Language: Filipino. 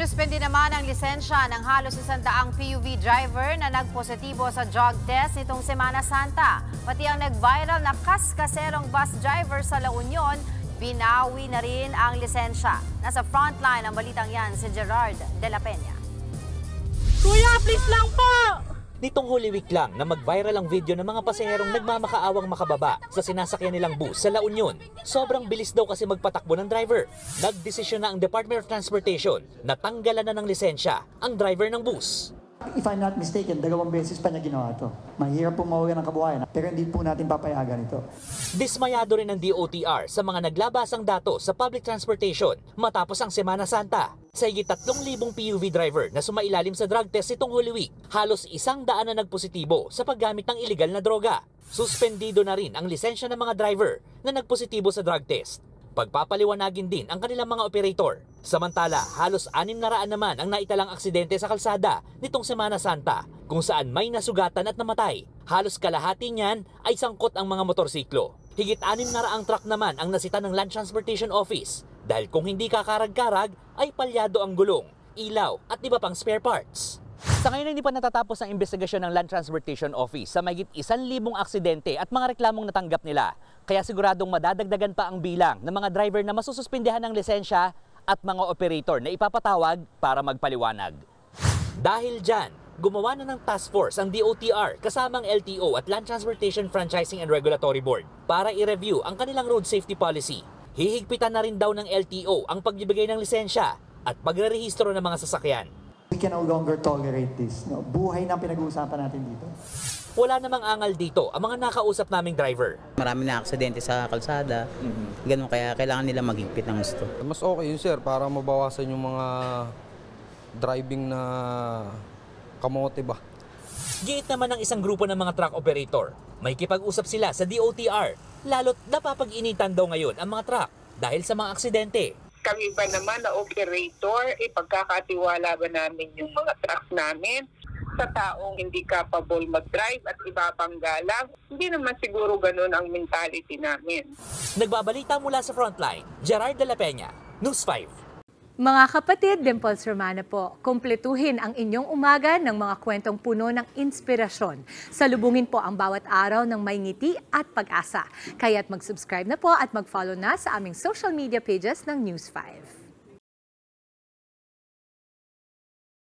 Sinuspindi naman ang lisensya ng halos 100 PUV driver na nagpositibo sa drug test nitong Semana Santa. Pati ang nag-viral na kaskaserong bus driver sa La Union, binawi na rin ang lisensya. Nasa frontline ang balitang yan si Gerard de la Peña. Kuya, please lang po! Nitong Holy Week lang na mag-viral ang video ng mga pasaherong nagmamakaawang makababa sa sinasakyan nilang bus sa La Union. Sobrang bilis daw kasi magpatakbo ng driver. Nagdesisyon na ang Department of Transportation na tanggalan na ng lisensya ang driver ng bus. If I'm not mistaken, 2 beses pa niya ginawa ito. Mahirap po mawalan ng kabuhayan, pero hindi po natin papayagan ito. Dismayado rin ng DOTR sa mga naglabasang datos sa public transportation matapos ang Semana Santa. Sa higit 3,000 PUV driver na sumailalim sa drug test itong Holy Week, halos 100 na nagpositibo sa paggamit ng iligal na droga. Suspendido na rin ang lisensya ng mga driver na nagpositibo sa drug test. Pagpapaliwanagin din ang kanilang mga operator. Samantala, halos 600 naman ang naitalang aksidente sa kalsada nitong Semana Santa kung saan may nasugatan at namatay. Halos kalahati niyan ay sangkot ang mga motorsiklo. Higit 600 truck naman ang nasita ng Land Transportation Office dahil kung hindi kakarag-karag ay palyado ang gulong, ilaw at iba pang spare parts. Sa ngayon hindi pa natatapos ang investigasyon ng Land Transportation Office sa mahigit 1,000 aksidente at mga reklamong natanggap nila. Kaya siguradong madadagdagan pa ang bilang ng mga driver na masususpindihan ng lisensya at mga operator na ipapatawag para magpaliwanag. Dahil dyan, gumawa na ng task force ang DOTR kasamang LTO at Land Transportation Franchising and Regulatory Board para i-review ang kanilang road safety policy. Hihigpitan na rin daw ng LTO ang pagbibigay ng lisensya at pagrerehistro ng mga sasakyan. We can no longer tolerate this. No? Buhay na pinag-uusapan natin dito. Wala namang angal dito ang mga nakausap naming driver. Marami na aksidente sa kalsada, ganun kaya kailangan nila maghigpit ng gusto. Mas okay yun sir, para mabawasan yung mga driving na kamote ba. Giit naman ng isang grupo ng mga truck operator. May kipag-usap sila sa DOTR, lalo't napapag-initan daw ngayon ang mga truck dahil sa mga aksidente. Kami ba naman na operator, ipagkakatiwala ba namin yung mga truck namin sa taong hindi capable mag-drive at iba pang galang? Hindi naman siguro ganun ang mentality namin. Nagbabalita mula sa frontline, Gerard de la Peña, News 5. Mga kapatid, Dimples Romana po, kumpletuhin ang inyong umaga ng mga kwentong puno ng inspirasyon. Salubungin po ang bawat araw ng may ngiti at pag-asa. Kaya't mag-subscribe na po at mag-follow na sa aming social media pages ng News 5.